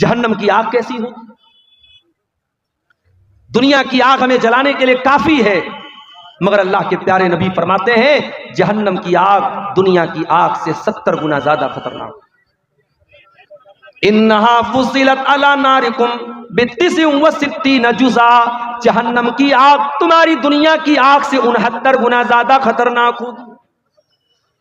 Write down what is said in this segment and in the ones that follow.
جہنم کی آگ کیسی ہو؟ دنیا کی آگ ہمیں جلانے کے لیے کافی ہے، مگر اللہ کے پیارے نبی فرماتے ہیں جہنم کی آگ دنیا کی آگ سے 70 گنا زیادہ خطرناک۔ انہا فصلت علی نارکم ب69 جزا، جہنم کی آگ تمہاری دنیا کی آگ سے 69 گنا زیادہ خطرناک ہوگی۔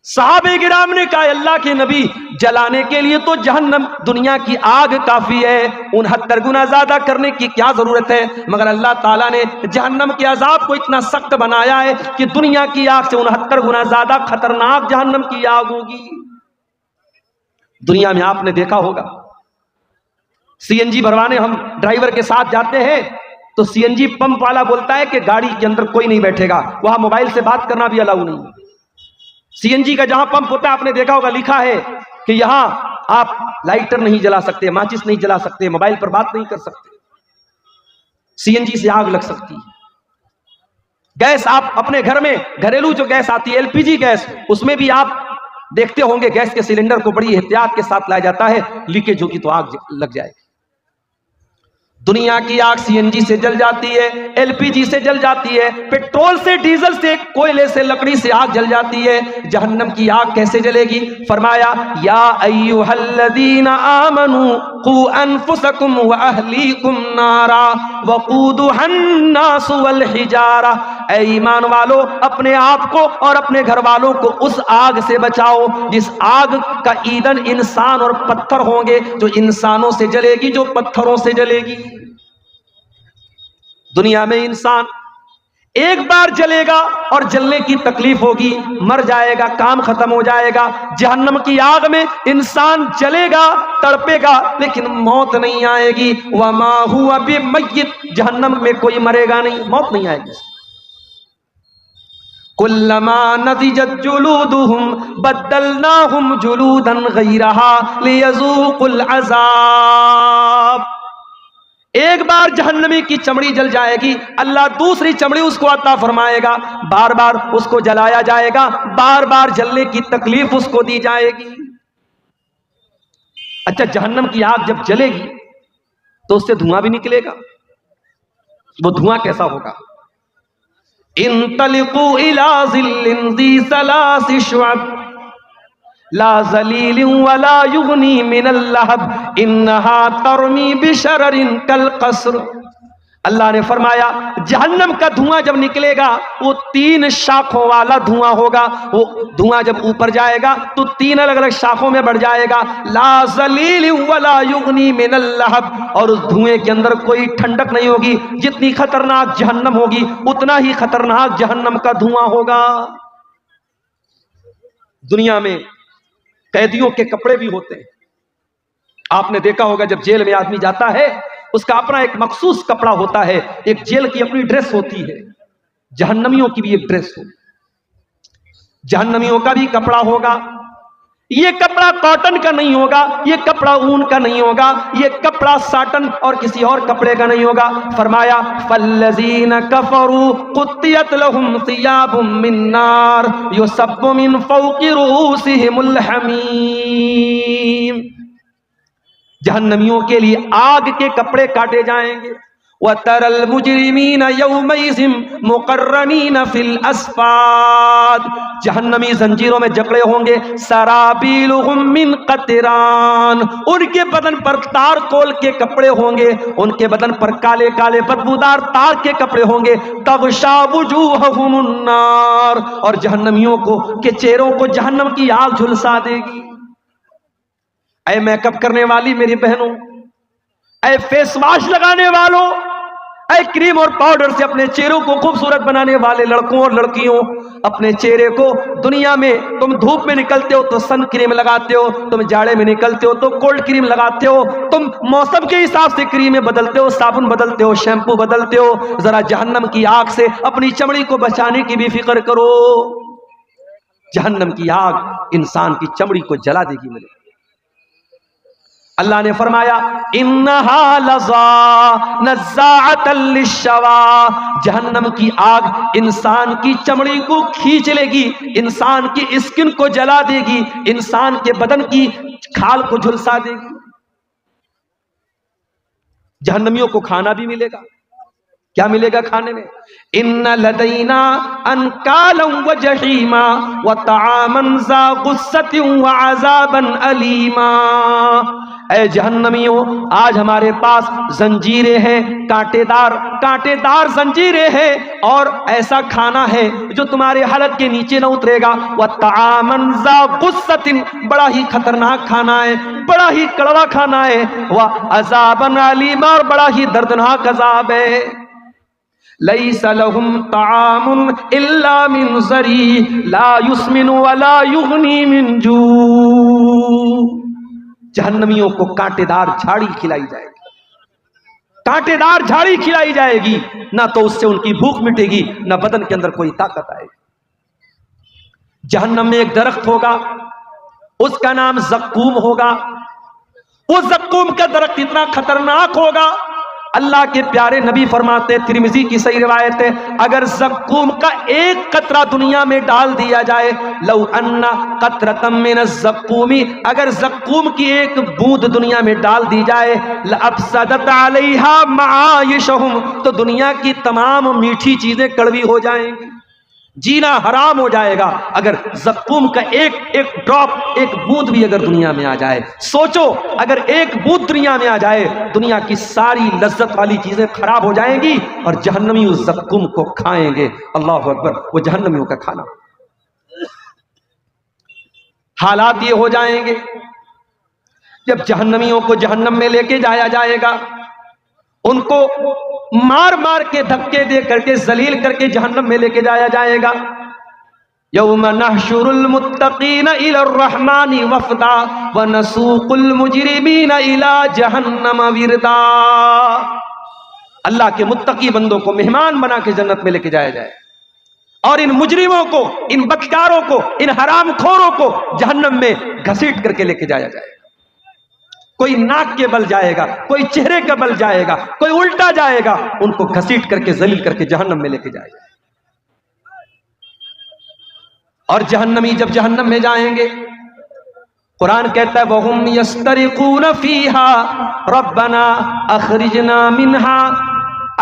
صحابہ کرام نے کہا اللہ کے نبی جلانے کے لیے تو جہنم دنیا کی آگ کافی ہے، 69 گنا زیادہ کرنے کی کیا ضرورت ہے؟ مگر اللہ تعالیٰ نے جہنم کے عذاب کو اتنا سخت بنایا ہے کہ دنیا کی آگ سے 69 گنا زیادہ خطرناک جہنم کی آگ ہوگی۔ دنیا میں آپ نے دیکھا ہوگا سی این جی بھروانے ہم ڈرائیور کے ساتھ جاتے ہیں تو سی این جی پمپ والا بولتا ہے کہ گاڑی کے اندر کوئی نہیں بیٹھے گا، وہاں موبائل سے بات کرنا بھی الاؤ نہیں۔ سی این جی کا جہاں پمپ ہوتا ہے آپ نے دیکھا ہوگا لکھا ہے کہ یہاں آپ لائٹر نہیں جلا سکتے، ماچس نہیں جلا سکتے، موبائل پر بات نہیں کر سکتے، سی این جی سے آگ لگ سکتی ہے۔ گیس آپ اپنے گھر میں گھریلو جو گیس آتی ہے ایل پی جی گیس، اس میں بھی آپ دیکھتے ہوں گے گیس کے سلنڈر کو بڑی احتیاط کے ساتھ لایا جاتا ہے، لیکیج ہوگی تو آگ لگ جائے گی۔ دنیا کی آگ سی این جی سے جل جاتی ہے، ایل پی جی سے جل جاتی ہے، پیٹرول سے، ڈیزل سے، کوئلے سے، لکڑی سے آگ جل جاتی ہے۔ جہنم کی آگ کیسے جلے گی؟ فرمایا یا ایھا الذین آمنوا قوا انفسکم واہلیکم نارا وقودھا الناس والحجارہ، اے ایمان والو اپنے آپ کو اور اپنے گھر والوں کو اس آگ سے بچاؤ جس آگ کا ایندھن انسان اور پتھر ہوں گے، جو انسانوں سے جلے گی، جو پتھروں سے جلے گی۔ دنیا میں انسان ایک بار جلے گا اور جلنے کی تکلیف ہوگی، مر جائے گا، کام ختم ہو جائے گا۔ جہنم کی آگ میں انسان جلے گا، تڑپے گا، لیکن موت نہیں آئے گی۔ وما ہوا بمیت، جہنم میں کوئی مرے گا نہیں، موت نہیں آئے گی۔ کلما نضجت جلودہم بدلناہم جلودا غیرہا لیذوقوا العذاب، ایک بار جہنمی کی چمڑی جل جائے گی، اللہ دوسری چمڑی اس کو عطا فرمائے گا، بار بار اس کو جلایا جائے گا، بار بار جلنے کی تکلیف اس کو دی جائے گی۔ اچھا جہنم کی آگ جب جلے گی تو اس سے دھواں بھی نکلے گا، وہ دھواں کیسا ہوگا؟ انطلقوا الى ظل ذی ثلاث شعب لا ظلیل ولا یغنی من اللہب انہا ترمی بشرر کالقصر، اللہ نے فرمایا جہنم کا دھواں جب نکلے گا وہ 3 شاخوں والا دھواں ہوگا، وہ دھواں جب اوپر جائے گا تو 3 الگ الگ شاخوں میں بڑھ جائے گا، لا ظلیل ولا یغنی من اللہب، اور اس دھوئیں کے اندر کوئی ٹھنڈک نہیں ہوگی۔ جتنی خطرناک جہنم ہوگی اتنا ہی خطرناک جہنم کا دھواں ہوگا۔ دنیا میں قیدیوں کے کپڑے بھی ہوتے ہیں، آپ نے دیکھا ہوگا جب جیل میں آدمی جاتا ہے اس کا اپنا ایک مخصوص کپڑا ہوتا ہے، ایک جیل کی اپنی ڈریس ہوتی ہے، جہنمیوں کی بھی ایک ڈریس ہوگی، جہنمیوں کا بھی کپڑا ہوگا۔ یہ کپڑا کاٹن کا نہیں ہوگا، یہ کپڑا اون کا نہیں ہوگا، یہ کپڑا ساٹن اور کسی اور کپڑے کا نہیں ہوگا۔ فرمایا فالذین کفروا قطعت لهم ثیاب من نار یصب من فوق رؤوسهم الحمیم، جہنمیوں کے لیے آگ کے کپڑے کاٹے جائیں گے۔ وَتَرَى الْمُجْرِمِينَ يَوْمَئِذٍ مُقَرَّنِينَ فِي الْأَصْفَادِ، جہنمی زنجیروں میں جکڑے ہوں گے۔ سَرَابِيلُهُم مِّن قَطِرَانٍ، ان کے بدن پر تار کول کے کپڑے ہوں گے، ان کے بدن پر کالے کالے بدبودار تار کے کپڑے ہوں گے۔ تَغْشَى وُجُوهَهُمُ النَّارُ، اور جہنمیوں کو کے چہروں کو جہنم کی آگ جھلسا دے گی۔ اے میک اپ کرنے والی میری بہنوں، اے فیس واش لگانے والوں، اے کریم اور پاؤڈر سے اپنے چہروں کو خوبصورت بنانے والے لڑکوں اور لڑکیوں، اپنے چہرے کو دنیا میں تم دھوپ میں نکلتے ہو تو سن کریم لگاتے ہو، تم جاڑے میں نکلتے ہو تو کولڈ کریم لگاتے ہو، تم موسم کے حساب سے کریمیں بدلتے ہو، صابن بدلتے ہو، شیمپو بدلتے ہو۔ ذرا جہنم کی آگ سے اپنی چمڑی کو بچانے کی بھی فکر کرو، جہنم کی آگ انسان کی چمڑی کو جلا دے گی۔ ملے اللہ نے فرمایا انہا لظا نزاعۃ للشوا، جہنم کی آگ انسان کی چمڑی کو کھینچ لے گی، انسان کی اسکن کو جلا دے گی، انسان کے بدن کی کھال کو جھلسا دے گی۔ جہنمیوں کو کھانا بھی ملے گا. کیا ملے گا کھانے میں؟ ان لدینا انکالا وجحیما وطعاما ذا غصۃ وعذابا الیما. اے جہنمیوں، آج ہمارے پاس زنجیریں ہیں، کانٹے دار زنجیریں ہیں، اور ایسا کھانا ہے جو تمہارے حلق کے نیچے نہ اترے گا. وطعاما ذا غصۃ، بڑا ہی خطرناک کھانا ہے، بڑا ہی کڑوا کھانا ہے. وعذابا الیما، اور بڑا ہی دردناک عذاب ہے. لَيْسَ لَهُمْ طَعَامٌ إِلَّا مِنْ ضَرِيعٍ لَا يُسْمِنُ وَلَا يُغْنِي مِنْ جُوعٍ. جہنمیوں کو کانٹے دار جھاڑی کھلائی جائے گی، کانٹے دار جھاڑی کھلائی جائے گی، نہ تو اس سے ان کی بھوک مٹے گی، نہ بدن کے اندر کوئی طاقت آئے گی. جہنم میں ایک درخت ہوگا، اس کا نام زقوم ہوگا. وہ زقوم کا درخت اتنا خطرناک ہوگا، اللہ کے پیارے نبی فرماتے، ترمذی کی صحیح روایت ہے، اگر زقوم کا ایک قطرہ دنیا میں ڈال دیا جائے، لو ان قطرۃ من الزقوم، اگر زقوم کی ایک بوند دنیا میں ڈال دی جائے، لافسدت علیہا معایشہم، تو دنیا کی تمام میٹھی چیزیں کڑوی ہو جائیں گی، جینا حرام ہو جائے گا. اگر زقوم کا ایک ڈراپ، ایک بوند بھی اگر دنیا میں آ جائے، سوچو اگر ایک بوند دنیا میں آ جائے، دنیا کی ساری لذت والی چیزیں خراب ہو جائیں گی، اور جہنمی اس زقوم کو کھائیں گے. اللہ اکبر، وہ جہنمیوں کا کھانا. حالات یہ ہو جائیں گے جب جہنمیوں کو جہنم میں لے کے جایا جائے گا، ان کو مار مار کے دھکے دے کر کے ذلیل کر کے جہنم میں لے کے جایا جائے گا. یوم نحشر المتقین الی الرحمن وفدا ونسوق المجرمین الی جہنم وردا. اللہ کے متقی بندوں کو مہمان بنا کے جنت میں لے کے جایا جائے، اور ان مجرموں کو، ان بدکاروں کو، ان حرام خوروں کو جہنم میں گھسیٹ کر کے لے کے جایا جائے. کوئی ناک کے بل جائے گا، کوئی چہرے کے بل جائے گا، کوئی الٹا جائے گا، ان کو گھسیٹ کر کے ذلیل کر کے جہنم میں لے کے جائے گا. اور جہنمی جب جہنم میں جائیں گے، قرآن کہتا ہے وَهُمْ يَسْتَرِقُونَ فِيهَا رَبَّنَا أَخْرِجْنَا مِنْهَا.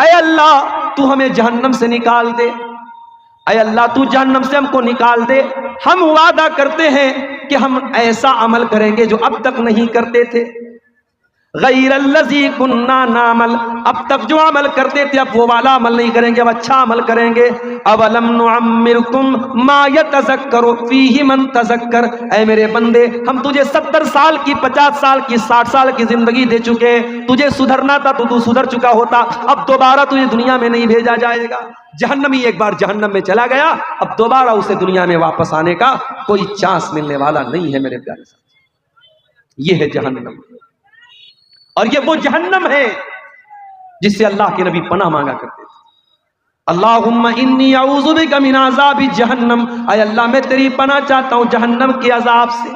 اے اللہ تو ہمیں جہنم سے نکال دے، اے اللہ تو جہنم سے ہم کو نکال دے. ہم وعدہ کرتے ہیں کہ ہم ایسا عمل کریں گے جو اب تک نہیں کرتے تھے، غیر الذی کننا نعمل، اب تک جو عمل کرتے تھے اب وہ والا عمل نہیں کریں گے، اب اچھا عمل کریں گے. اولم نعمرکم ما یتذکر فیہ من تذکر. اے میرے بندے، ہم تجھے 70 سال کی، 50 سال کی، 60 سال کی زندگی دے چکے ہیں، تجھے سدھرنا تھا تو تو سدھر چکا ہوتا، اب دوبارہ تجھے دنیا میں نہیں بھیجا جائے گا. جہنمی ایک بار جہنم میں چلا گیا، اب دوبارہ اسے دنیا میں واپس آنے کا کوئی چانس ملنے والا نہیں ہے میرے پیارے ساتھ. یہ ہے جہنم، اور یہ وہ جہنم ہے جس سے اللہ کے نبی پناہ مانگا کرتے تھے. اللہم انی اعوذ بک من عذاب جہنم. اے اللہ میں تیری پناہ چاہتا ہوں جہنم کے عذاب سے.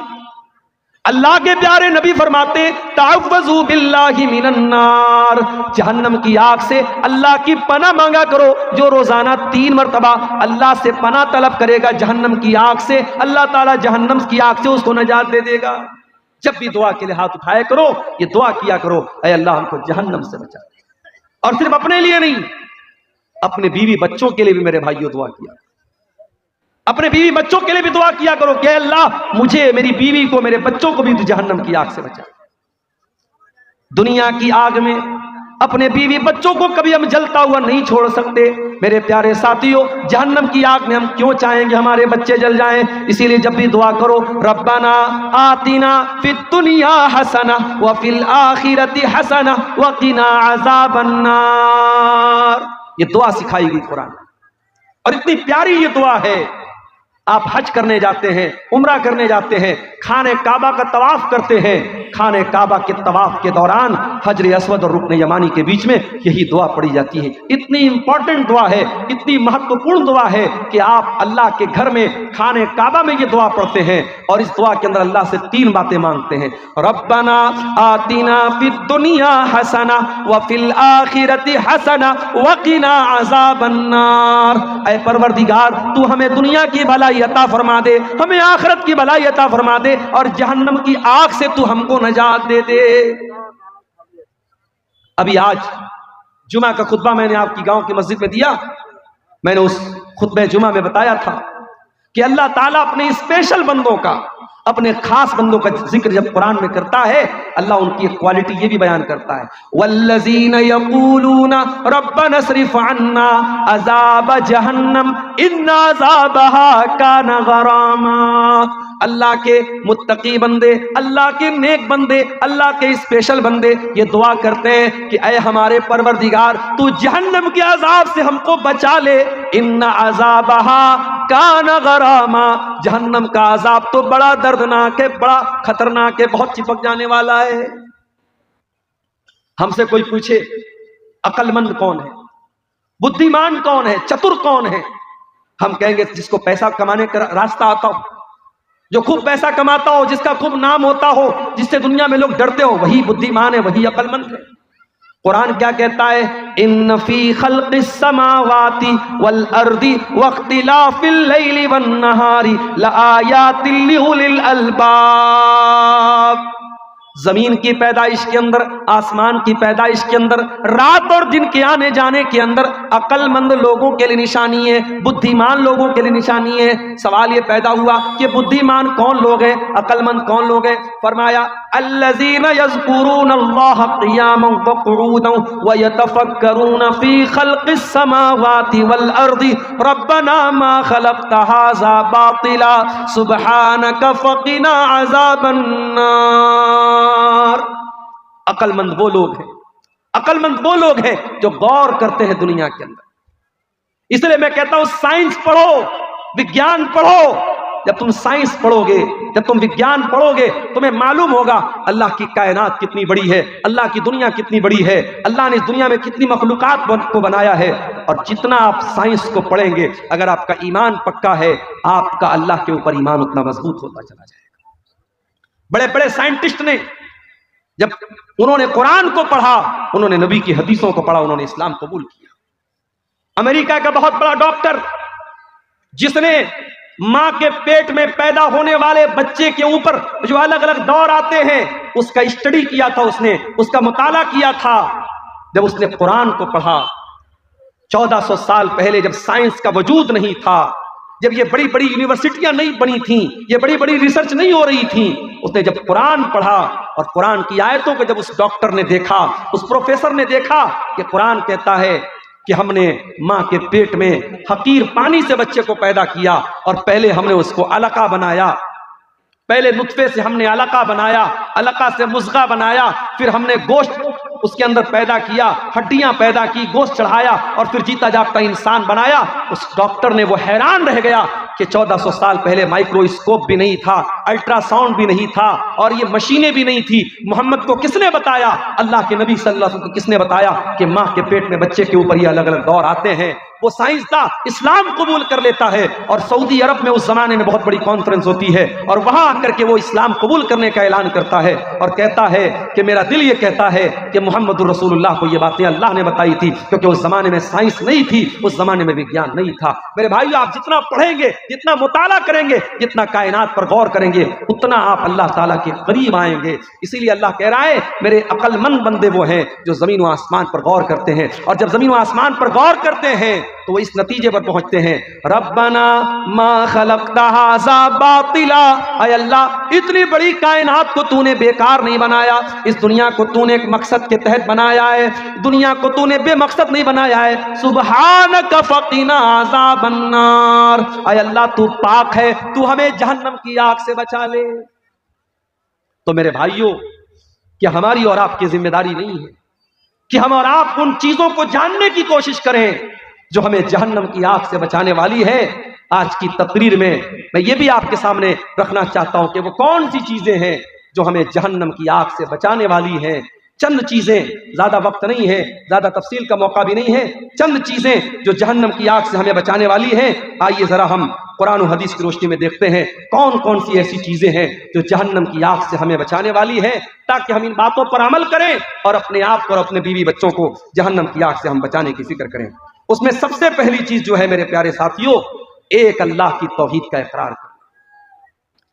اللہ کے پیارے نبی فرماتے تعوذوا باللہ من النار. جہنم کی آگ سے اللہ کی پناہ مانگا کرو. جو روزانہ 3 مرتبہ اللہ سے پناہ طلب کرے گا جہنم کی آگ سے، اللہ تعالیٰ جہنم کی آگ سے اس کو نجات دے دے گا. جب بھی دعا کے لیے ہاتھ اٹھایا کرو، یہ دعا کیا کرو اے اللہ ہم کو جہنم سے بچا. اور صرف اپنے لیے نہیں، اپنے بیوی بچوں کے لیے بھی میرے بھائیوں دعا کیا. اپنے بیوی بچوں کے لیے بھی دعا کیا کرو کہ اے اللہ مجھے، میری بیوی کو، میرے بچوں کو بھی جہنم کی آگ سے بچا. دنیا کی آگ میں اپنے بیوی بچوں کو کبھی ہم جلتا ہوا نہیں چھوڑ سکتے. میرے پیارے ساتھیوں، جہنم کی آگ میں ہم کیوں چاہیں گے ہمارے بچے جل جائیں؟ اسی لیے جب بھی دعا کرو ربنا آتنا فی الدنیا حسنہ وفی الآخرۃ حسنہ وقنا عذاب النار. یہ دعا سکھائی گئی قرآن، اور اتنی پیاری یہ دعا ہے. آپ حج کرنے جاتے ہیں، عمرہ کرنے جاتے ہیں، خانہ کعبہ کا طواف کرتے ہیں، خانہ کعبہ کے طواف کے دوران حجر اسود اور رکن یمانی کے بیچ میں یہی دعا پڑھی جاتی ہے. اتنی امپورٹنٹ دعا ہے، اتنی مہتوپورن دعا ہے کہ آپ اللہ کے گھر میں خانہ کعبہ میں یہ دعا پڑھتے ہیں، اور اس دعا کے اندر اللہ سے 3 باتیں مانگتے ہیں. ربنا آتنا فی الدنیا حسنہ وفی الآخرۃ حسنہ وقنا عذاب النار. اے پروردگار تو ہمیں دنیا کی بھلائی عطا فرما دے، ہمیں آخرت کی بھلائی عطا فرما دے، اور جہنم کی آگ سے تو ہم کو نجات دے دے. ابھی آج جمعہ کا خطبہ میں نے آپ کی گاؤں کی مسجد میں دیا. میں نے اس خطبہ جمعہ میں بتایا تھا کہ اللہ تعالیٰ اپنے اسپیشل بندوں کا، اپنے خاص بندوں کا ذکر جب قرآن میں کرتا ہے، اللہ ان کی ایک کوالٹی یہ بھی بیان کرتا ہے، والذین یقولون ربنا اصرف عنا عذاب جہنم ان عذابها کان غراما. اللہ کے متقی بندے، اللہ کے نیک بندے، اللہ کے اسپیشل بندے یہ دعا کرتے ہیں کہ اے ہمارے پروردگار تو جہنم کے عذاب سے ہم کو بچا لے. ان عذابها کان غراما، جہنم کا عذاب تو بڑا دردناک ہے، بڑا خطرناک ہے، بہت چپک جانے والا ہے. ہم سے کوئی پوچھے عقل مند کون ہے، بدھیمان کون ہے، چتر کون ہے، ہم کہیں گے جس کو پیسہ کمانے کا راستہ آتا ہو، جو خوب پیسہ کماتا ہو، جس کا خوب نام ہوتا ہو، جس سے دنیا میں لوگ ڈرتے ہو، وہی بدھیمان ہے، وہی عقل مند ہے. قرآن کیا کہتا ہے؟ ان فی خلق السماوات والارض واختلاف اللیل والنہار لآیات لأولی الالباب. زمین کی پیدائش کے اندر، آسمان کی پیدائش کے اندر، رات اور دن کے آنے جانے کے اندر عقل مند لوگوں کے لیے نشانی ہے، بدھیمان لوگوں کے لیے نشانی ہے. سوال یہ پیدا ہوا کہ بدھیمان کون لوگ ہیں، عقل مند کون لوگ ہیں؟ فرمایا الذین یذکرون اللہ قیاما وقعودا ویتفکرون فی خلق السماوات والارض ربنا ما خلقت ھذا باطلا سبحانک فقنا عذاب النار. عقل مند وہ لوگ ہیں، عقل مند وہ لوگ ہیں جو غور کرتے ہیں دنیا کے اندر. اس لیے میں کہتا ہوں سائنس پڑھو، وگیان پڑھو. جب تم سائنس پڑھو گے، جب تم وگیان پڑھو گے، تمہیں معلوم ہوگا اللہ کی کائنات کتنی بڑی ہے، اللہ کی دنیا کتنی بڑی ہے، اللہ نے اس دنیا میں کتنی مخلوقات کو بنایا ہے. اور جتنا آپ سائنس کو پڑھیں گے، اگر آپ کا ایمان پکا ہے، آپ کا اللہ کے اوپر ایمان اتنا مضبوط ہوتا چلا جائے گا. بڑے بڑے سائنٹسٹ نے جب انہوں نے قرآن کو پڑھا، انہوں نے نبی کی حدیثوں کو پڑھا، انہوں نے اسلام قبول کیا. امریکہ کا بہت بڑا ڈاکٹر جس نے ماں کے پیٹ میں پیدا ہونے والے بچے کے اوپر جو الگ الگ دور آتے ہیں اس کا اسٹڈی کیا تھا، اس نے اس کا مطالعہ کیا تھا. جب اس نے قرآن کو پڑھا 1400 سال پہلے، جب سائنس کا وجود نہیں تھا، جب یہ بڑی بڑی یونیورسٹیاں نہیں بنی تھیں، یہ بڑی بڑی ریسرچ نہیں ہو رہی تھی، اس نے جب قرآن پڑھا اور قرآن کی آیتوں کو جب اس ڈاکٹر نے دیکھا، اس پروفیسر نے دیکھا کہ قرآن کہتا ہے کہ ہم نے ماں کے پیٹ میں حقیر پانی سے بچے کو پیدا کیا اور پہلے ہم نے اس کو علقہ بنایا، پہلے نطفے سے ہم نے علقہ بنایا، علقہ سے مضغہ بنایا، پھر ہم نے گوشت اس کے اندر پیدا کیا، ہڈیاں پیدا کی، گوشت چڑھایا اور پھر جیتا جاگتا انسان بنایا. اس ڈاکٹر نے وہ حیران رہ گیا کہ 1400 سال پہلے مائکروسکوپ بھی نہیں تھا، الٹرا ساؤنڈ بھی نہیں تھا اور یہ مشینیں بھی نہیں تھی. محمد کو کس نے بتایا؟ اللہ کے نبی صلی اللہ علیہ وسلم کو کس نے بتایا کہ ماں کے پیٹ میں بچے کے اوپر یہ الگ الگ دور آتے ہیں؟ وہ سائنسداں اسلام قبول کر لیتا ہے اور سعودی عرب میں اس زمانے میں بہت بڑی کانفرنس ہوتی ہے اور وہاں آ کر کے وہ اسلام قبول کرنے کا اعلان کرتا ہے اور کہتا ہے کہ میرا دل یہ کہتا ہے کہ محمد الرسول اللہ کو یہ باتیں اللہ نے بتائی تھی، کیونکہ اس زمانے میں سائنس نہیں تھی، اس زمانے میں وگیان نہیں تھا. میرے بھائیو، آپ جتنا پڑھیں گے، جتنا مطالعہ کریں گے، جتنا کائنات پر غور کریں گے، اتنا آپ اللہ تعالیٰ کے قریب آئیں گے. اسی لیے اللہ کہہ رہا ہے میرے عقل مند بندے وہ ہیں جو زمین و آسمان پر غور کرتے ہیں، اور جب زمین و آسمان پر غور کرتے ہیں تو وہ اس نتیجے پر پہنچتے ہیں ربنا ما خلقت ھذا باطلا. اے اللہ، اتنی بڑی کائنات کو تو نے بیکار نہیں بنایا، اس دنیا کو تو نے ایک مقصد کے تحت بنایا ہے، دنیا کو تو نے بے مقصد نہیں بنایا ہے. سبحانک فقنا عذاب النار. اے اللہ، تو پاک ہے، تو ہمیں جہنم کی آگ سے بچا لے. تو میرے بھائیوں، کیا ہماری اور آپ کی ذمہ داری نہیں ہے کہ ہم اور آپ ان چیزوں کو جاننے کی کوشش کریں جو ہمیں جہنم کی آگ سے بچانے والی ہے؟ آج کی تقریر میں میں یہ بھی آپ کے سامنے رکھنا چاہتا ہوں کہ وہ کون سی چیزیں ہیں جو ہمیں جہنم کی آگ سے بچانے والی ہیں. چند چیزیں، زیادہ وقت نہیں ہے، زیادہ تفصیل کا موقع بھی نہیں ہے، چند چیزیں جو جہنم کی آگ سے ہمیں بچانے والی ہیں. آئیے ذرا ہم قرآن و حدیث کی روشنی میں دیکھتے ہیں کون کون سی ایسی چیزیں ہیں جو جہنم کی آگ سے ہمیں بچانے والی ہیں، تاکہ ہم ان باتوں پر عمل کریں اور اپنے آپ کو اور اپنے بیوی بچوں کو جہنم کی آگ سے ہم بچانے کی فکر کریں. اس میں سب سے پہلی چیز جو ہے میرے پیارے ساتھیوں، ایک اللہ کی توحید کا اقرار کرنا.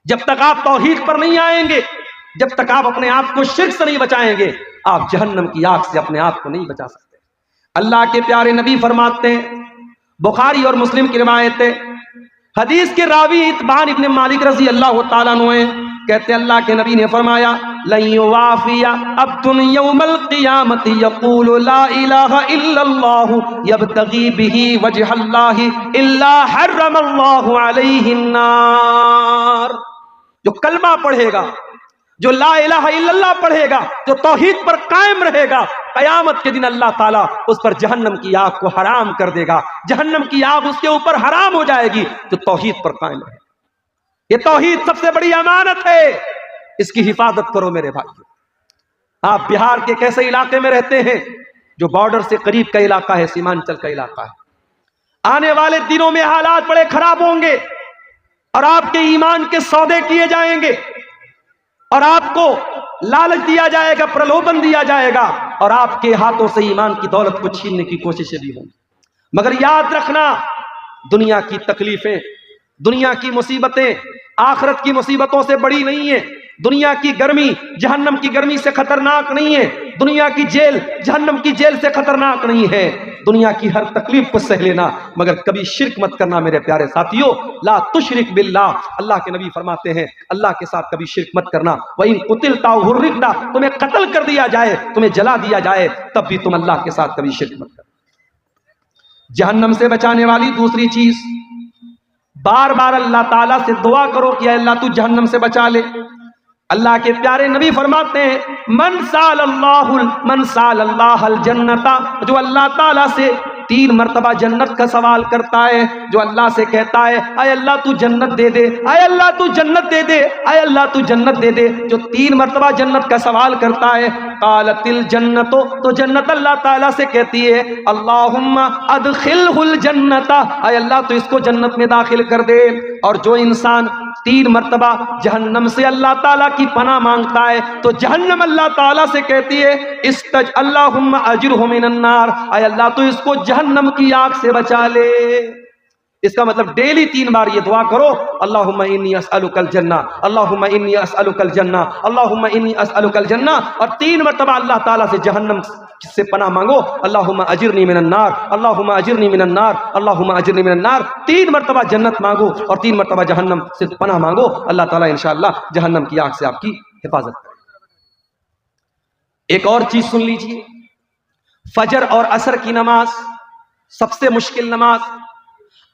جب تک آپ توحید پر نہیں آئیں گے، جب تک آپ اپنے آپ کو شرک سے نہیں بچائیں گے، آپ جہنم کی آگ سے اپنے آپ کو نہیں بچا سکتے۔ اللہ کے پیارے نبی فرماتے ہیں، بخاری اور مسلم کی روایت ہے، حدیث کے راوی اتبان ابن مالک رضی اللہ تعالیٰ عنہ ہیں، کہتے اللہ کے نبی نے فرمایا لن یوافی عبد یوم القیامت یقول لا الہ الا اللہ یبتغی بہ وجہ اللہ الا حرم اللہ علیہ النار۔ جو کلمہ پڑھے گا، جو لا الہ الا اللہ پڑھے گا، جو توحید پر قائم رہے گا، قیامت کے دن اللہ تعالیٰ اس پر جہنم کی آگ کو حرام کر دے گا، جہنم کی آگ اس کے اوپر حرام ہو جائے گی جو توحید پر قائم رہے۔ یہ توحید سب سے بڑی امانت ہے، اس کی حفاظت کرو میرے بھائیو۔ آپ بہار کے کیسے علاقے میں رہتے ہیں؟ جو بارڈر سے قریب کا علاقہ ہے، سیمانچل کا علاقہ ہے۔ آنے والے دنوں میں حالات بڑے خراب ہوں گے اور آپ کے ایمان کے سودے کیے جائیں گے اور آپ کو لالچ دیا جائے گا، پرلوبن دیا جائے گا اور آپ کے ہاتھوں سے ایمان کی دولت کو چھیننے کی کوششیں بھی ہوں گی۔ مگر یاد رکھنا، دنیا کی تکلیفیں، دنیا کی مصیبتیں آخرت کی مصیبتوں سے بڑی نہیں ہیں۔ دنیا کی گرمی جہنم کی گرمی سے خطرناک نہیں ہے، دنیا کی جیل جہنم کی جیل سے خطرناک نہیں ہے۔ دنیا کی ہر تکلیف کو سہ لینا، مگر کبھی شرک مت کرنا میرے پیارے ساتھیوں۔ لا تشرک باللہ، اللہ کے نبی فرماتے ہیں اللہ کے ساتھ کبھی شرک مت کرنا۔ وَإِن قُتِلْتَ أَوْ حُرِّقْتَ، تمہیں قتل کر دیا جائے، تمہیں جلا دیا جائے، تب بھی تم اللہ کے ساتھ کبھی شرک مت کرنا۔ جہنم سے بچانے والی دوسری چیز، بار بار اللہ تعالیٰ سے دعا کرو کہ اے اللہ تو جہنم سے بچا لے۔ اللہ کے پیارے نبی فرماتے ہیں من سال اللہ الجنت، جو اللہ تعالیٰ سے 3 مرتبہ جنت کا سوال کرتا ہے، جو اللہ سے کہتا ہے اے اللہ تو جنت دے دے، اے اللہ تو جنت دے دے، اے اللہ تو جنت دے دے، جو 3 مرتبہ جنت کا سوال کرتا ہے، قالت الجنت، تو جنت اللہ تعالیٰ سے کہتی ہے اللہم ادخلہ الجنت، اے اللہ تو اس کو جنت میں داخل کر دے۔ اور جو انسان 3 مرتبہ جہنم سے اللہ تعالیٰ کی پناہ مانگتا ہے تو جہنم اللہ تعالیٰ سے کہتی ہے استج اللہم اجرہ من النار، اے اللہ تو اس کو جہنم کی آگ سے بچا لے۔ اس کا مطلب ڈیلی 3 بار یہ دعا کرو، اللہم انی اسألک الجنہ، اللہم انی اسألک الجنہ، اللہم انی اسألک الجنہ، اور 3 مرتبہ اللہ تعالیٰ سے جہنم سے پناہ مانگو، اللہم اجرنی من النار، اللہم اجرنی من النار، اللہم اجرنی من النار۔ 3 مرتبہ جنت مانگو اور 3 مرتبہ جہنم سے پناہ مانگو، اللہ تعالیٰ انشاءاللہ جہنم کی آگ سے آپ کی حفاظت کرے۔ ایک اور چیز سن لیجئے، فجر اور عصر کی نماز سب سے مشکل نماز۔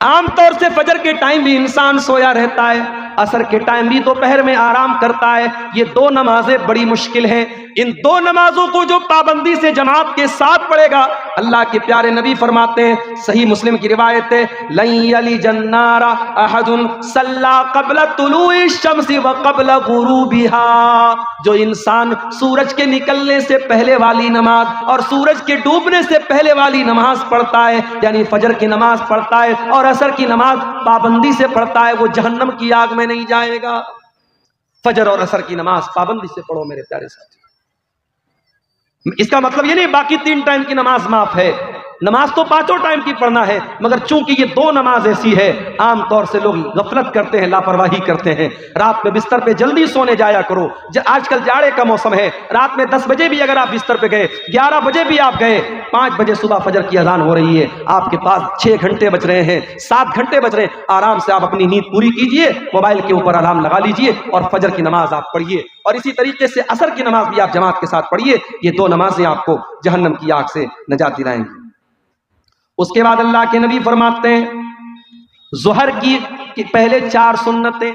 عام طور سے فجر کے ٹائم بھی انسان سویا رہتا ہے، عصر کے ٹائم بھی دوپہر میں آرام کرتا ہے۔ یہ 2 نمازیں بڑی مشکل ہیں۔ ان 2 نمازوں کو جو پابندی سے جماعت کے ساتھ پڑھے گا، اللہ کے پیارے نبی فرماتے ہیں، صحیح مسلم کی روایت ہے لن یلج النار احد صلی قبل طلوع الشمس وقبل غروبها، جو انسان سورج کے نکلنے سے پہلے والی نماز اور سورج کے ڈوبنے سے پہلے والی نماز پڑھتا ہے، یعنی فجر کی نماز پڑھتا ہے اور عصر کی نماز پابندی سے پڑھتا ہے، وہ جہنم کی آگ میں نہیں جائے گا۔ فجر اور عصر کی نماز پابندی سے پڑھو میرے پیارے ساتھی۔ اس کا مطلب یہ نہیں باقی 3 ٹائم کی نماز معاف ہے، نماز تو 5 ٹائم کی پڑھنا ہے، مگر چونکہ یہ 2 نماز ایسی ہے عام طور سے لوگ غفلت کرتے ہیں، لاپرواہی کرتے ہیں۔ رات میں بستر پہ جلدی سونے جایا کرو، آج کل جاڑے کا موسم ہے، رات میں 10 بجے بھی اگر آپ بستر پہ گئے، 11 بجے بھی آپ گئے، 5 بجے صبح فجر کی اذان ہو رہی ہے، آپ کے پاس 6 گھنٹے بچ رہے ہیں، 7 گھنٹے بچ رہے ہیں، آرام سے آپ اپنی نیند پوری کیجئے، موبائل کے اوپر الارم لگا لیجئے اور فجر کی نماز آپ پڑھیے، اور اسی طریقے سے عصر کی نماز بھی آپ جماعت کے ساتھ پڑھیے۔ یہ 2 نمازیں آپ کو جہنم کی آگ سے نجات دلائیں گی۔ اس کے بعد اللہ کے نبی فرماتے ہیں ظہر کی پہلے 4 سنتیں،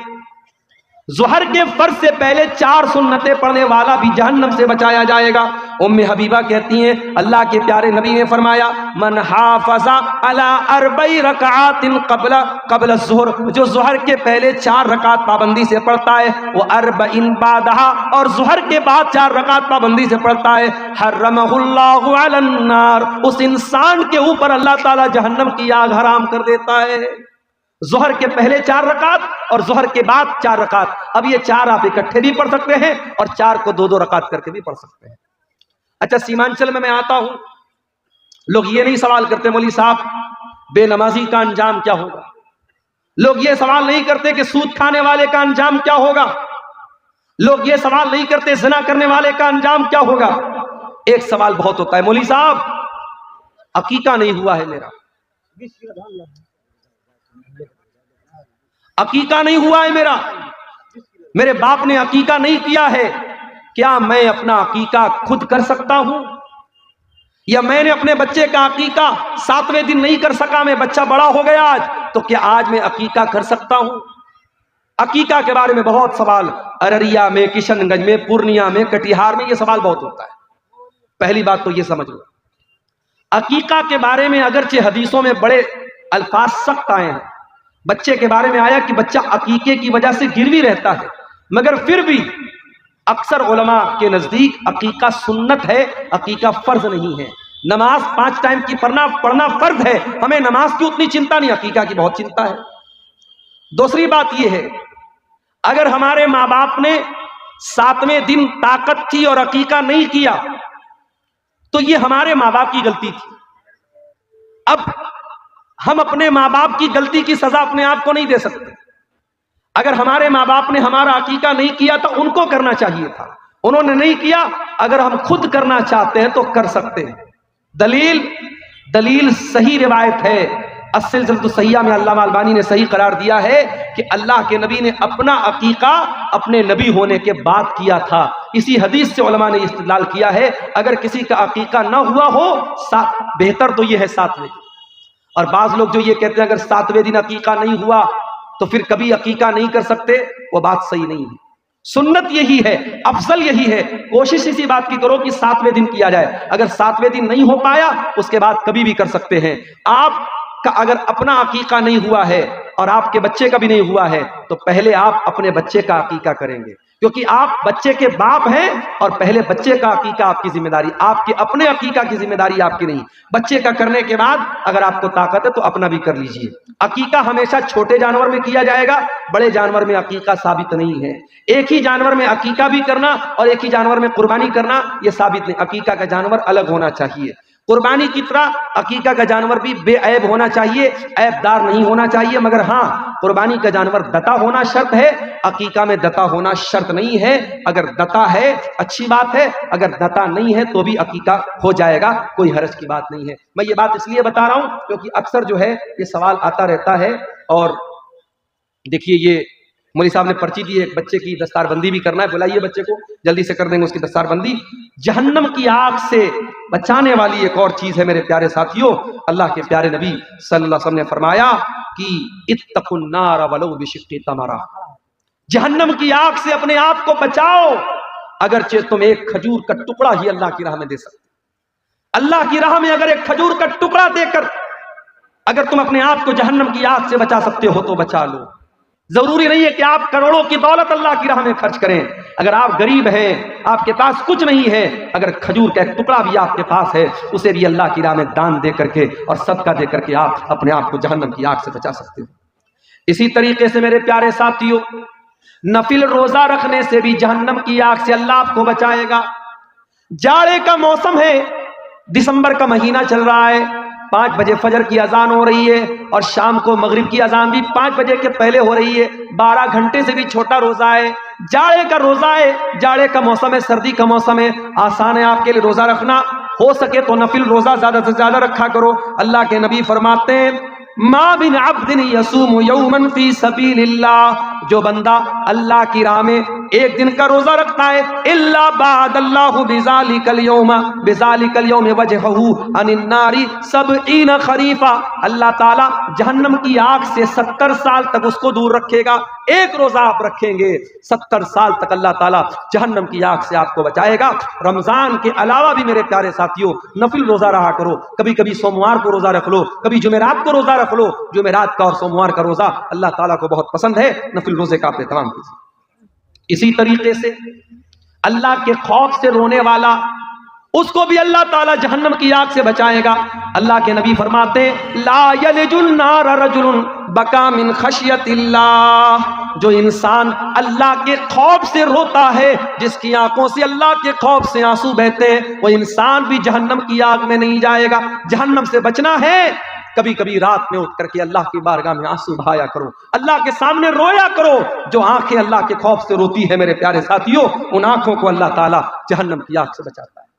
ظہر کے فرض سے پہلے 4 سنتیں پڑھنے والا بھی جہنم سے بچایا جائے گا۔ ام حبیبہ کہتی ہیں اللہ کے پیارے نبی نے فرمایا من حافظ علی 4 رکعات قبل الظہر، جو ظہر کے پہلے 4 رکعت پابندی سے پڑھتا ہے، وہ 4 بعدها، اور ظہر کے بعد 4 رکعت پابندی سے پڑھتا ہے، حرمہ اللہ علی النار، اس انسان کے اوپر اللہ تعالی جہنم کی آگ حرام کر دیتا ہے۔ ظہر کے پہلے 4 رکعت اور ظہر کے بعد 4 رکعت۔ اب یہ 4 آپ اکٹھے بھی پڑھ سکتے ہیں اور 4 کو 2 رکعت کر کے بھی پڑھ سکتے ہیں۔ اچھا سیمانچل میں آتا ہوں، لوگ یہ نہیں سوال کرتے مولوی صاحب بے نمازی کا انجام کیا ہوگا، لوگ یہ سوال نہیں کرتے کہ سود کھانے والے کا انجام کیا ہوگا، لوگ یہ سوال نہیں کرتے زنا کرنے والے کا انجام کیا ہوگا، ایک سوال بہت ہوتا ہے، مولوی صاحب عقیقہ نہیں ہوا ہے میرا، عقیقہ نہیں ہوا ہے میرا، میرے باپ نے عقیقہ نہیں کیا ہے، کیا میں اپنا عقیقہ خود کر سکتا ہوں؟ یا میں نے اپنے بچے کا عقیقہ 7ویں دن نہیں کر سکا، میں بچہ بڑا ہو گیا آج، تو کیا آج میں عقیقہ کر سکتا ہوں؟ عقیقہ کے بارے میں بہت سوال ارریا میں، کشن گنج میں، پورنیا میں، کٹیہار میں یہ سوال بہت ہوتا ہے۔ پہلی بات تو یہ سمجھ لو، عقیقہ کے بارے میں اگرچہ حدیثوں میں بڑے الفاظ سخت آئے ہیں، بچے کے بارے میں آیا کہ بچہ عقیقے کی وجہ سے گروی رہتا ہے، مگر پھر بھی اکثر علماء کے نزدیک عقیقہ سنت ہے، عقیقہ فرض نہیں ہے۔ نماز 5 ٹائم کی پڑھنا فرض ہے، ہمیں نماز کی اتنی چنتا نہیں، عقیقہ کی بہت چنتا ہے۔ دوسری بات یہ ہے، اگر ہمارے ماں باپ نے 7ویں دن طاقت تھی اور عقیقہ نہیں کیا تو یہ ہمارے ماں باپ کی غلطی تھی۔ اب ہم اپنے ماں باپ کی غلطی کی سزا اپنے آپ کو نہیں دے سکتے۔ اگر ہمارے ماں باپ نے ہمارا عقیقہ نہیں کیا تو ان کو کرنا چاہیے تھا، انہوں نے نہیں کیا، اگر ہم خود کرنا چاہتے ہیں تو کر سکتے ہیں۔ دلیل صحیح روایت ہے، السلسلۃ الصحیحہ میں علامہ البانی نے صحیح قرار دیا ہے کہ اللہ کے نبی نے اپنا عقیقہ اپنے نبی ہونے کے بعد کیا تھا۔ اسی حدیث سے علماء نے استدلال کیا ہے، اگر کسی کا عقیقہ نہ ہوا ہو، بہتر تو یہ ہے 7ویں دن۔ اور بعض لوگ جو یہ کہتے ہیں اگر 7ویں دن عقیقہ نہیں ہوا تو پھر کبھی عقیقہ نہیں کر سکتے، وہ بات صحیح نہیں ہے۔ سنت یہی ہے، افضل یہی ہے، کوشش اسی بات کی کرو کہ 7ویں دن کیا جائے۔ اگر 7ویں دن نہیں ہو پایا اس کے بعد کبھی بھی کر سکتے ہیں۔ آپ کا اگر اپنا عقیقہ نہیں ہوا ہے اور آپ کے بچے کا بھی نہیں ہوا ہے تو پہلے آپ اپنے بچے کا عقیقہ کریں گے، کیونکہ آپ بچے کے باپ ہیں اور پہلے بچے کا عقیقہ آپ کی ذمہ داری، آپ کے اپنے عقیقہ کی ذمہ داری آپ کی نہیں۔ بچے کا کرنے کے بعد اگر آپ کو طاقت ہے تو اپنا بھی کر لیجئے۔ عقیقہ ہمیشہ چھوٹے جانور میں کیا جائے گا، بڑے جانور میں عقیقہ ثابت نہیں ہے۔ ایک ہی جانور میں عقیقہ بھی کرنا اور ایک ہی جانور میں قربانی کرنا یہ ثابت نہیں، عقیقہ کا جانور الگ ہونا چاہیے۔ قربانی کی طرح عقیقہ کا جانور بھی بے عیب ہونا چاہیے، عیب دار نہیں ہونا چاہیے، مگر ہاں قربانی کا جانور دتا ہونا شرط ہے، عقیقہ میں دتا ہونا شرط نہیں ہے۔ اگر دتا ہے اچھی بات ہے، اگر دتا نہیں ہے تو بھی عقیقہ ہو جائے گا، کوئی حرج کی بات نہیں ہے۔ میں یہ بات اس لیے بتا رہا ہوں کیونکہ اکثر جو ہے یہ سوال آتا رہتا ہے۔ اور دیکھیے یہ مولوی صاحب نے پرچی دی ہے، ایک بچے کی دستار بندی بھی کرنا ہے، بلائیے بچے کو، جلدی سے کر دیں گے اس کی دستار بندی۔ جہنم کی آگ سے بچانے والی ایک اور چیز ہے میرے پیارے ساتھیوں، اللہ کے پیارے نبی صلی اللہ علیہ وسلم نے فرمایا کہ اتقوا النار ولو بشق تمرہ، جہنم کی آگ سے اپنے آپ کو بچاؤ، اگرچہ تم ایک کھجور کا ٹکڑا ہی اللہ کی راہ میں دے سکتے۔ اللہ کی راہ میں اگر ایک کھجور کا ٹکڑا دے کر اگر تم اپنے آپ کو جہنم کی آگ سے بچا سکتے ہو تو بچا لو۔ ضروری نہیں ہے کہ آپ کروڑوں کی دولت اللہ کی راہ میں خرچ کریں، اگر آپ غریب ہیں، آپ کے پاس کچھ نہیں ہے، اگر کھجور کا ایک ٹکڑا بھی آپ کے پاس ہے اسے بھی اللہ کی راہ میں دان دے کر کے اور صدقہ دے کر کے آپ اپنے آپ کو جہنم کی آگ سے بچا سکتے ہو۔ اسی طریقے سے میرے پیارے ساتھیوں، نفل روزہ رکھنے سے بھی جہنم کی آگ سے اللہ آپ کو بچائے گا۔ جاڑے کا موسم ہے، دسمبر کا مہینہ چل رہا ہے، 5 بجے فجر کی اذان ہو رہی ہے اور شام کو مغرب کی اذان بھی 5 بجے کے پہلے ہو رہی ہے، 12 گھنٹے سے بھی چھوٹا روزہ ہے، جاڑے کا روزہ ہے، جاڑے کا موسم ہے، سردی کا موسم ہے، آسان ہے آپ کے لیے روزہ رکھنا، ہو سکے تو نفل روزہ زیادہ سے زیادہ رکھا کرو۔ اللہ کے نبی فرماتے ہیں ما بن عبد یصوم یوما فی سبیل اللہ، جو بندہ اللہ کی راہ میں ایک دن کا روزہ رکھتا ہے، الا بعد اللہ بذالک اليوم وجہہ عن النار 70 خریفہ، اللہ تعالی جہنم کی آگ سے 70 سال تک اس کو دور رکھے گا۔ ایک روزہ آپ رکھیں گے 70 سال تک اللہ تعالی جہنم کی آگ سے آپ کو بچائے گا۔ رمضان کے علاوہ بھی میرے پیارے ساتھیوں نفل روزہ رہا کرو، کبھی کبھی سوموار کو روزہ رکھ لو، کبھی جمعرات کو روزہ رکھ لو، جمعرات کا اور سوموار کا روزہ اللہ تعالیٰ کو بہت پسند ہے، نفل روزے کا آپ اہتمام کیجیے۔ اسی طریقے سے اللہ کے خوف سے رونے والا، اس کو بھی اللہ تعالیٰ جہنم کی آگ سے بچائے گا۔ اللہ کے نبی فرماتے لا یلج النار رجل بکا من خشیت اللہ، جو انسان اللہ کے خوف سے روتا ہے، جس کی آنکھوں سے اللہ کے خوف سے آنسو بہتے ہیں، وہ انسان بھی جہنم کی آگ میں نہیں جائے گا۔ جہنم سے بچنا ہے، کبھی کبھی رات میں اٹھ کر کے اللہ کی بارگاہ میں آنسو بہایا کرو، اللہ کے سامنے رویا کرو۔ جو آنکھیں اللہ کے خوف سے روتی ہے میرے پیارے ساتھیوں، ان آنکھوں کو اللہ تعالیٰ جہنم کی آگ سے بچاتا ہے۔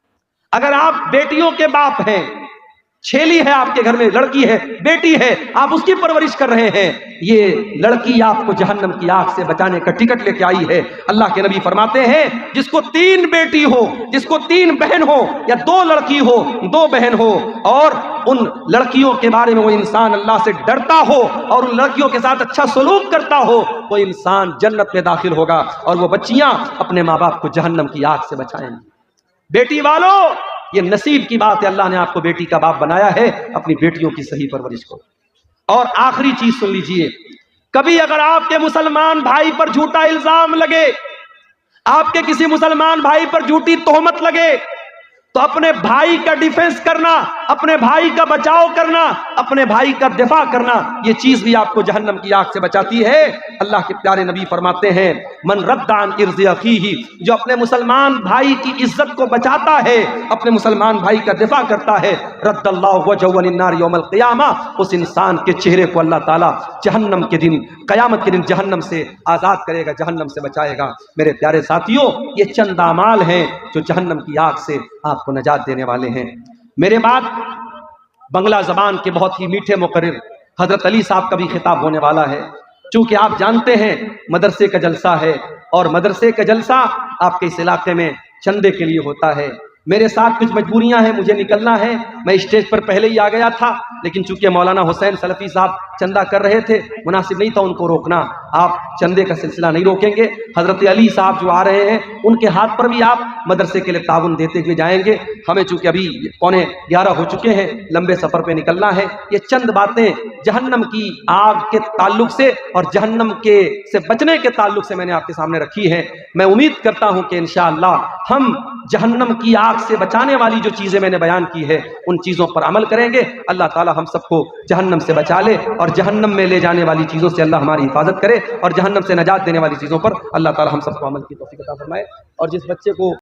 اگر آپ بیٹیوں کے باپ ہیں، چھیلی ہے آپ کے گھر میں، لڑکی ہے، بیٹی ہے، آپ اس کی پرورش کر رہے ہیں، یہ لڑکی آپ کو جہنم کی آگ سے بچانے کا ٹکٹ لے کے آئی ہے۔ اللہ کے نبی فرماتے ہیں جس کو 3 بیٹی ہو، جس کو 3 بہن ہو، یا 2 لڑکی ہو 2 بہن ہو، اور ان لڑکیوں کے بارے میں وہ انسان اللہ سے ڈرتا ہو اور ان لڑکیوں کے ساتھ اچھا سلوک کرتا ہو، وہ انسان جنت میں داخل ہوگا اور وہ بچیاں اپنے ماں باپ کو جہنم کی آگ سے بچائیں گی۔ بیٹی والوں، یہ نصیب کی بات ہے، اللہ نے آپ کو بیٹی کا باپ بنایا ہے، اپنی بیٹیوں کی صحیح پرورش کرو۔ اور آخری چیز سن لیجئے، کبھی اگر آپ کے مسلمان بھائی پر جھوٹا الزام لگے، آپ کے کسی مسلمان بھائی پر جھوٹی تہمت لگے، تو اپنے بھائی کا ڈیفنس کرنا، اپنے بھائی کا بچاؤ کرنا، اپنے بھائی کا دفاع کرنا، یہ چیز بھی آپ کو جہنم کی آگ سے بچاتی ہے۔ اللہ کے پیارے نبی فرماتے ہیں من رد عن عرض اخیہ، جو اپنے مسلمان بھائی کی عزت کو بچاتا ہے، اپنے مسلمان بھائی کا دفاع کرتا ہے، رد اللہ وجہہ عن النار یوم القیامہ، اس انسان کے چہرے کو اللہ تعالیٰ جہنم کے دن، قیامت کے دن جہنم سے آزاد کرے گا، جہنم سے بچائے گا۔ میرے پیارے ساتھیوں، یہ چند اعمال ہیں جو جہنم کی آگ سے آپ کو نجات دینے والے ہیں۔ میرے بعد بنگلہ زبان کے بہت ہی میٹھے مقرر حضرت علی صاحب کا بھی خطاب ہونے والا ہے۔ چونکہ آپ جانتے ہیں مدرسے کا جلسہ ہے، اور مدرسے کا جلسہ آپ کے اس علاقے میں چندے کے لیے ہوتا ہے۔ میرے ساتھ کچھ مجبوریاں ہیں، مجھے نکلنا ہے، میں اسٹیج پر پہلے ہی آ گیا تھا، لیکن چونکہ مولانا حسین سلفی صاحب چندہ کر رہے تھے، مناسب نہیں تھا ان کو روکنا۔ آپ چندے کا سلسلہ نہیں روکیں گے، حضرت علی صاحب جو آ رہے ہیں ان کے ہاتھ پر بھی آپ مدرسے کے لیے تعاون دیتے ہوئے جائیں گے۔ ہمیں چونکہ ابھی 11:15 ہو چکے ہیں، لمبے سفر پہ نکلنا ہے۔ یہ چند باتیں جہنم کی آگ کے تعلق سے اور جہنم کے سے بچنے کے تعلق سے میں نے آپ کے سامنے رکھی ہے۔ میں امید کرتا ہوں کہ انشاءاللہ ہم جہنم کی آگ سے بچانے والی جو چیزیں میں نے بیان کی ہے ان چیزوں پر عمل کریں گے۔ اللہ تعالی ہم سب کو جہنم سے بچا لے، اور جہنم میں لے جانے والی چیزوں سے اللہ ہماری حفاظت کرے، اور جہنم سے نجات دینے والی چیزوں پر اللہ تعالی ہم سب کو عمل کی توفیق عطا فرمائے۔ اور جس بچے کو